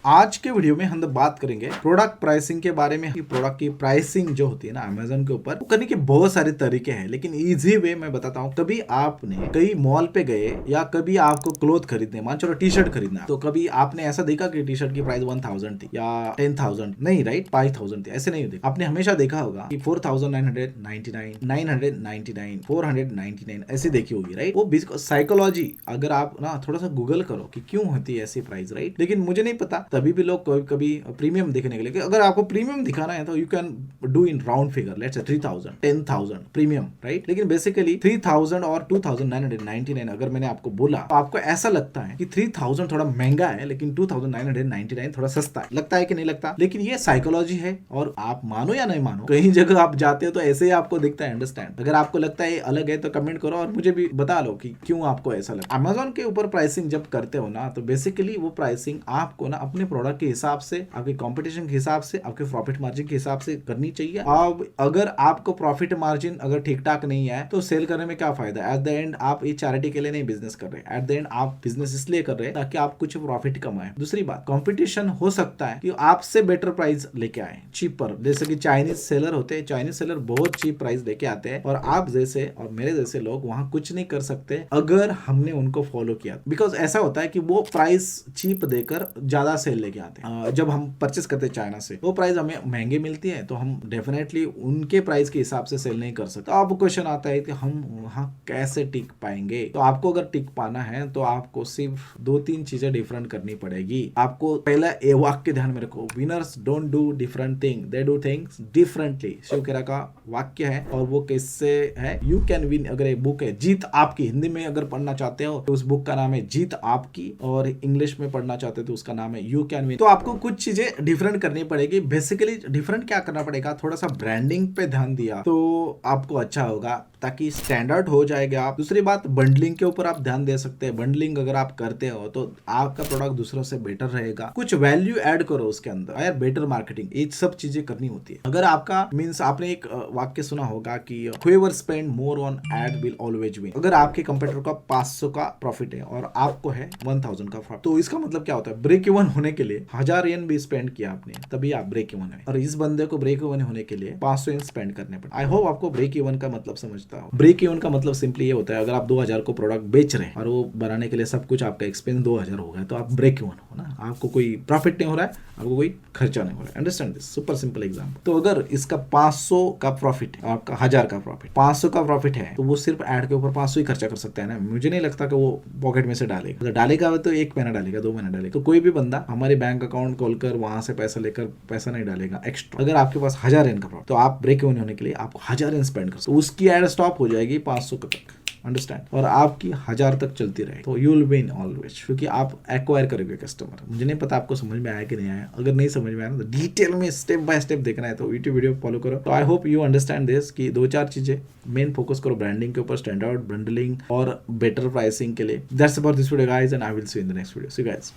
आज के वीडियो में हम बात करेंगे प्रोडक्ट प्राइसिंग के बारे में। प्रोडक्ट की प्राइसिंग जो होती है ना अमेजोन के ऊपर, वो करने के बहुत सारे तरीके हैं, लेकिन इजी वे मैं बताता हूँ। कभी आपने कई मॉल पे गए या कभी आपको क्लोथ खरीदने, मान चलो टी शर्ट खरीदना, तो कभी आपने ऐसा देखा कि टी शर्ट की प्राइस 1000 थी या 10,000 नहीं, राइट, 5000 थी, ऐसे नहीं देखा। आपने हमेशा देखा होगा कि 4999, 999, 499 ऐसी देखी होगी, राइट। वो साइकोलॉजी, अगर आप ना थोड़ा सा गूगल करो कि क्यों होती है ऐसी प्राइस, राइट। लेकिन मुझे नहीं पता, तभी भी लोग कभी कभी प्रीमियम दिखने के लिए, अगर आपको प्रीमियम दिखाना है तो you can do in round figure, let's say 3000, 10,000 premium, right. लेकिन बेसिकली 3000 और 2999 अगर मैंने आपको बोला तो आपको ऐसा लगता है कि 3000 थोड़ा महंगा है, लेकिन 2999 थोड़ा सस्ता है। लगता है कि नहीं लगता? लेकिन ये साइकोलॉजी है, और आप मानो या नहीं मानो, कहीं जगह आप जाते हो तो ऐसे ही आपको दिखता है। अंडरस्टैंड? अगर आपको लगता है अलग है तो कमेंट करो और मुझे भी बता लो कि क्यों आपको ऐसा लगता है। अमेजोन के ऊपर प्राइसिंग जब करते हो ना, तो बेसिकली वो प्राइसिंग आपको ना अपने प्रोडक्ट के हिसाब से, आपके कंपटीशन के हिसाब से, आपके प्रॉफिट मार्जिन के हिसाब से करनी चाहिए। अब अगर आपको प्रॉफिट मार्जिन अगर ठीक ठाक नहीं है तो सेल करने में क्या फायदा? एट द एंड आप ये चैरिटी के लिए नहीं बिजनेस कर रहे, एट द एंड आप बिजनेस इसलिए कर रहे हैं ताकि आप कुछ प्रॉफिट कमाएं। दूसरी बात, कंपटीशन हो सकता है कि आपसे बेटर प्राइस लेके आए, चीपर, जैसे कि चाइनीज सेलर होते हैं। चाइनीज सेलर बहुत चीप प्राइस लेके आते हैं, और आप जैसे और मेरे जैसे लोग वहां कुछ नहीं कर सकते अगर हमने उनको फॉलो किया। बिकॉज ऐसा होता है कि वो प्राइस चीप देकर ज्यादा सेल लेके आते हैं। जब हम परचेस करते हैं चाइना से, वो प्राइस हमें महंगी मिलती है, तो हम डेफिनेटली उनके प्राइस के हिसाब से सेल नहीं कर सकते। तो अब क्वेश्चन आता है कि हम वहां कैसे टिक पाएंगे? तो आपको अगर टिक पाना है तो आपको सिर्फ 2-3 चीजें डिफरेंट करनी पड़ेगी। आपको पहला ये वाक्य ध्यान में रखो, winners don't do different thing, they do things differently. Shiv Khera का वाक्य है, और वो कैसे है? You can win. अगर एक बुक है जीत आपकी, हिंदी में अगर पढ़ना चाहते हो तो उस बुक का नाम है जीत आपकी, और इंग्लिश में पढ़ना चाहते हो तो उसका नाम है यू कैन विन। तो आपको कुछ चीजें डिफरेंट करनी पड़ेगी। बेसिकली डिफरेंट क्या करना पड़ेगा? थोड़ा सा ब्रांडिंग पे ध्यान दिया तो आपको अच्छा होगा, ताकि स्टैंडर्ड हो जाएगा आप। दूसरी बात, बंडलिंग के ऊपर आप ध्यान दे सकते हैं। बंडलिंग अगर आप करते हो तो आपका प्रोडक्ट दूसरों से बेटर रहेगा। कुछ वैल्यू ऐड करो उसके अंदर, यार बेटर मार्केटिंग, ये सब चीजें करनी होती है। अगर आपका मींस, आपने एक वाक्य सुना होगा कि whoever spend more on ad will always win। अगर आपके कंपटीटर का 500 का प्रॉफिट है और आपको है 1000 का प्रॉफिट, तो इसका मतलब क्या होता है? ब्रेक इवन होने के लिए 1000 येन भी स्पेंड किया आपने, तभी आप ब्रेक इवन है। और इस बंदे को ब्रेक इवन होने के लिए 500 येन स्पेंड करने पड़े। आई होप आपको ब्रेक इवन का मतलब समझता हो। ब्रेक इवन का मतलब सिंपली ये होता है, अगर आप 2000 को प्रोडक्ट बेच रहे हैं और वो बनाने के लिए सब कुछ आपका एक्सपेंस 2000 हो गया, तो आप ब्रेक इवन हो ना, आपको कोई प्रॉफिट नहीं हो रहा है, आपको कोई खर्चा नहीं हो रहा है। Understand this? Super simple example. तो अगर इसका 500 का प्रॉफिट है, आपका 1000 का प्रॉफिट, 500 का प्रॉफिट है, तो वो सिर्फ ऐड के ऊपर 500 ही खर्चा कर सकता है ना। मुझे नहीं लगता कि वो पॉकेट में से डालेगा। अगर डालेगा तो 1 महीना डालेगा, 2 महीना डालेगा। तो कोई भी बंदा हमारे बैंक अकाउंट खोलकर वहां से पैसा लेकर पैसा नहीं डालेगा एक्स्ट्रा। अगर आपके पास 1000 येन का प्रॉफिट, तो आप ब्रेक इवन होने के लिए आपको 1000 येन स्पेंड कर सकते, तो उसकी एड स्टॉप हो जाएगी 500 तक। अंडरस्टैंड? और आपकी 1000 तक चलती रहेगी, तो यू विल विन ऑलवेज, क्योंकि आप एक्वायर करोगे कस्टमर। मुझे नहीं पता आपको समझ में आया कि नहीं आया। अगर नहीं समझ में आया ना, तो डिटेल में स्टेप बाय स्टेप देखना है तो यूट्यूब वीडियो फॉलो करो। तो I hope you understand this कि 2-4 चीजें मेन फोकस करो ब्रांडिंग के ऊपर, स्टैंडर्ड, बंडलिंग और बेटर प्राइसिंग के लिए। That's about this video guys, and I will see you in the next video. See you guys.